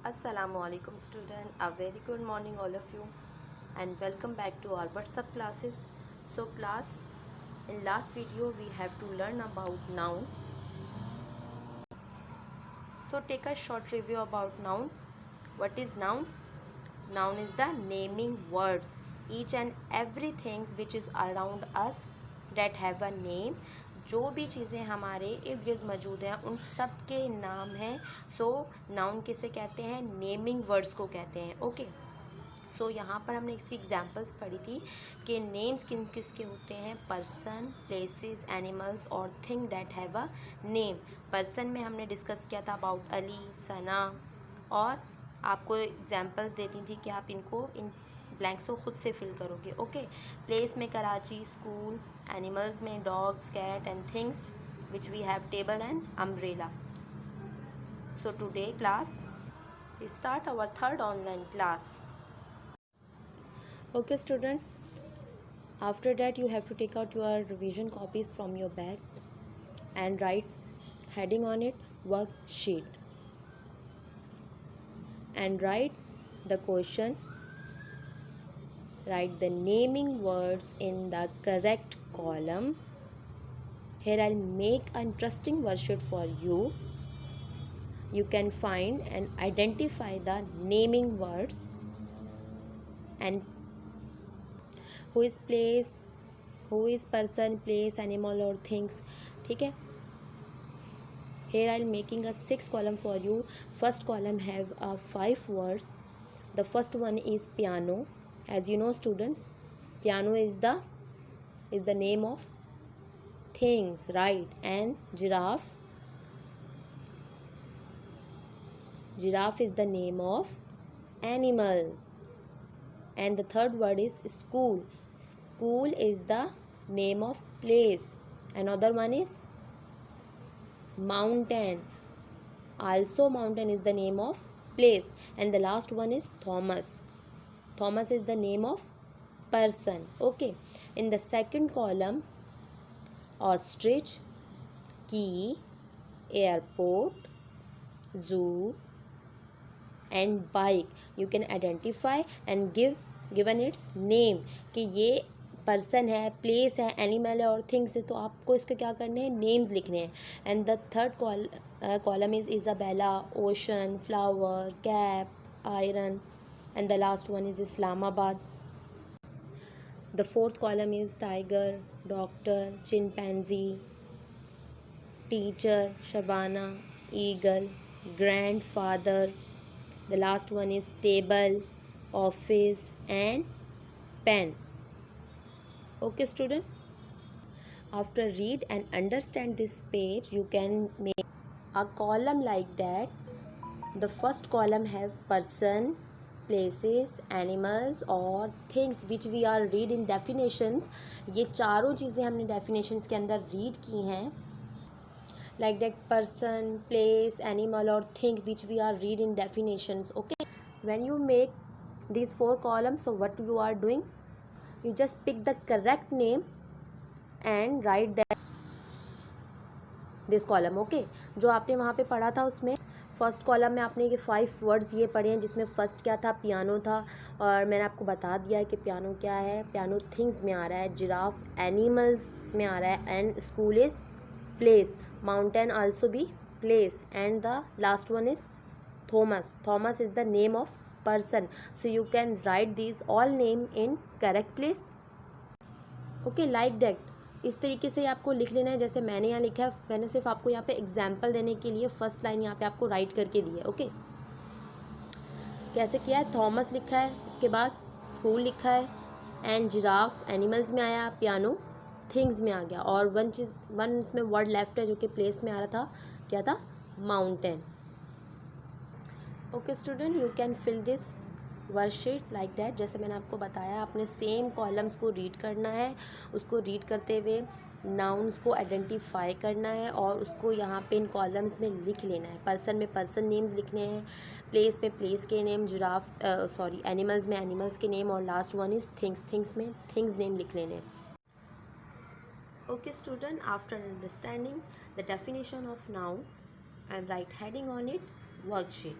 Assalamualaikum student, a very good morning all of you and welcome back to our WhatsApp classes. So class, in last video we have to learn about noun. So take a short review about noun. What is noun? Noun is the naming words, each and everything which is around us that have a name. जो भी चीज़ें हमारे इर्द गिर्द मौजूद हैं उन सब के नाम हैं. सो नाउन किसे कहते हैं? नेमिंग वर्ड्स को कहते हैं. ओके. सो यहाँ पर हमने इसकी एग्जांपल्स पढ़ी थी कि नेम्स किन किसके होते हैं. पर्सन, प्लेसेस, एनिमल्स और thing that have a name. Person में हमने डिस्कस किया था अबाउट अली, सना, और आपको एग्जांपल्स देती थी कि आप इनको इन ब्लैंक्स को खुद से फिल करोगे. ओके. प्लेस में कराची, स्कूल. एनिमल्स में dogs, cat and things which we have table and umbrella. So today class we start our third online class. Okay student, after that you have to take out your revision copies from your bag and write heading on it worksheet and write the question. Write the naming words in the correct column. Here I'll make an interesting worksheet for you. You can find and identify the naming words and who is place, who is person, place, animal or things. ठीक है. Here I'll making a 6 column for you. First column have 5 words. The first one is piano. As you know students, piano is the name of things, right? And giraffe is the name of animal. And the third word is school. School is the name of place. Another one is mountain. Also mountain is the name of place. And the last one is Thomas. Thomas is the name of person. Okay. In the second column, ostrich, key, airport, zoo and bike. You can identify and given its name कि ये person है, place है, animal है और things है. तो आपको इसके क्या करने हैं? नेम्स लिखने हैं. And the third column is Isabella, ocean, flower, cap, iron and the last one is Islamabad. The fourth column is tiger, doctor, chimpanzee, teacher, Shabana, eagle, grandfather. The last one is table, office and pen. Okay student, after read and understand this page you can make a column like that. The first column have person, places, animals और things which we are read in definitions. ये चारों चीज़ें हमने definitions के अंदर read की हैं. Like that person, place, animal or thing which we are read in definitions. Okay. When you make these 4 columns, so what you are doing? You just pick the correct name and write that this column. Okay. जो आपने वहाँ पे पढ़ा था उसमें first column में आपने ये 5 वर्ड्स ये पढ़े हैं जिसमें फर्स्ट क्या था? पियानो था. और मैंने आपको बता दिया है कि पियानो क्या है. पियानो थिंग्स में आ रहा है. जिराफ एनिमल्स में आ रहा है. And school is place. Mountain also be place. And the last one is Thomas. Thomas is the name of person. So you can write these all name in correct place. Okay, like that. इस तरीके से आपको लिख लेना है जैसे मैंने यहाँ लिखा है. मैंने सिर्फ आपको यहाँ पे एग्जाम्पल देने के लिए फर्स्ट लाइन यहाँ पे आपको राइट करके दी है. ओके. कैसे किया है? थॉमस लिखा है, उसके बाद स्कूल लिखा है, एंड जिराफ एनिमल्स में आया, पियानो थिंग्स में आ गया, और वन इसमें वर्ड लेफ्ट है जो कि प्लेस में आ रहा था. क्या था? Mountain. Okay student, you can fill this worksheet like that. जैसे मैंने आपको बताया आपने सेम कॉलम्स को रीड करना है. उसको रीड करते हुए नाउन्स को आइडेंटिफाई करना है और उसको यहाँ पे इन कॉलम्स में लिख लेना है. पर्सन में पर्सन नेम्स लिखने हैं, प्लेस में प्लेस के नेम, एनिमल्स में एनिमल्स के नेम, और लास्ट वन इज़ थिंग्स में थिंग्स नेम लिख लेने हैं. Okay student, after understanding the definition of noun and write heading on it worksheet.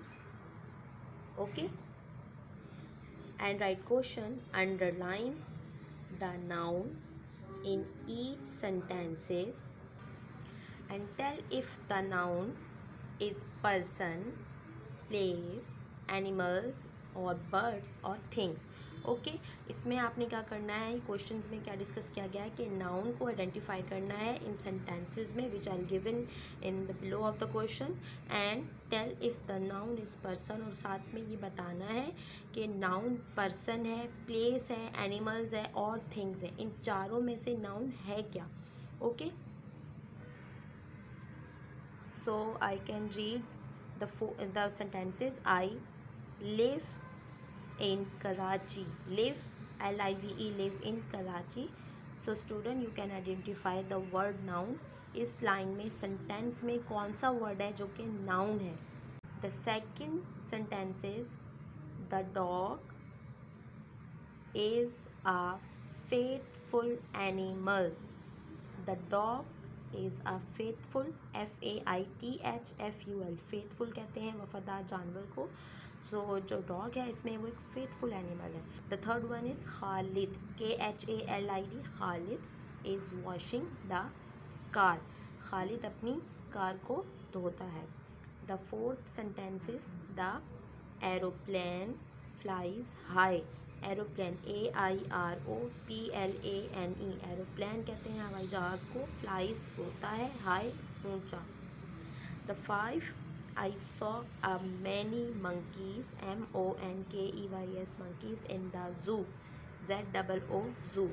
Okay, and right question, underline the noun in each sentences and tell if the noun is person, place, animals और birds और things. Okay इसमें आपने क्या करना है, questions में क्या discuss किया गया है कि नाउन को आइडेंटिफाई करना है इन सेंटेंसेस में which are given in the below of the question and tell if the noun is person, और साथ में ये बताना है कि नाउन पर्सन है, प्लेस है, एनिमल्स है और थिंग्स है, इन चारों में से नाउन है क्या. Okay so I can read the sentences. I live in Karachi. Live, L-I-V-E, live in Karachi. So student you can identify the word noun. इस लाइन में सेंटेंस में कौन सा वर्ड है जो कि नाउन है. The second sentence is the dog is a faithful animal. The dog is a faithful, FAITHFUL, faithful कहते हैं वफादार जानवर को. सो जो डॉग है इसमें वो एक फेथफुल एनिमल है. The third one is Khalid, KHALID, Khalid is washing the car. Khalid अपनी कार को धोता है. The fourth sentence is the aeroplane flies high. Aeroplane AIROPLANE, aeroplane कहते हैं हवाई जहाज़ को, फ्लाइज होता है हाई ऊंचा. The five, I saw a many monkeys, MONKEYS, monkeys in the zoo, ZOO, जू.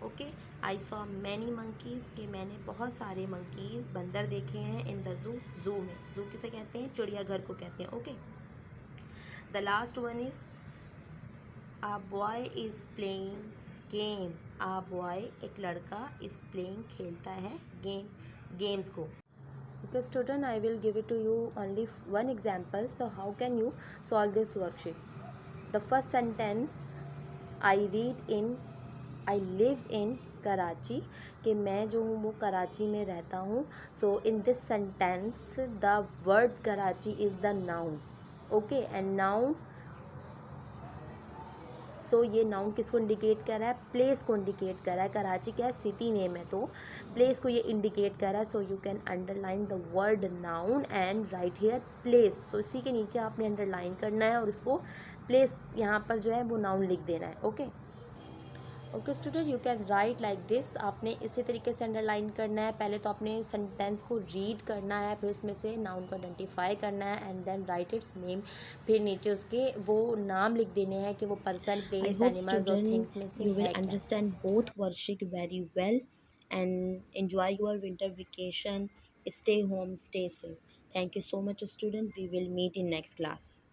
Okay I saw many monkeys, कि मैंने बहुत सारे मंकीज़ बंदर देखे हैं इन द जू, जू में. जू किसे कहते हैं, चिड़ियाघर को कहते हैं. Okay the last one is a boy is playing game. a boy एक लड़का is playing खेलता है games को. Okay student, I will give it to you only one example. So how can you solve this worksheet? The first sentence, I live in Karachi, कि मैं जो हूँ वो कराची में रहता हूँ. So in this sentence the word Karachi is the noun. Okay, and noun, सो ये noun किसको इंडिकेट कर रहा है, प्लेस को इंडिकेट कर रहा है. कराची क्या है, सिटी नेम है, तो प्लेस को ये इंडिकेट कर रहा है. So you can underline the word noun and write here place. So इसी के नीचे आपने अंडरलाइन करना है और इसको प्लेस यहाँ पर जो है वो नाउन लिख देना है. Okay student, you can write like this. आपने इसी तरीके से अंडरलाइन करना है. पहले तो आपने सेंटेंस को रीड करना है, फिर उसमें से नाउन को आइडेंटिफाई करना है and then write its name. फिर नीचे उसके वो नाम लिख देने हैं कि वो पर्सन, प्लेस, एनिमल्स और थिंग्स में से है. You will understand both worksheet very well and enjoy your winter vacation. Stay home, stay safe. Thank you so much student. We will meet in next class.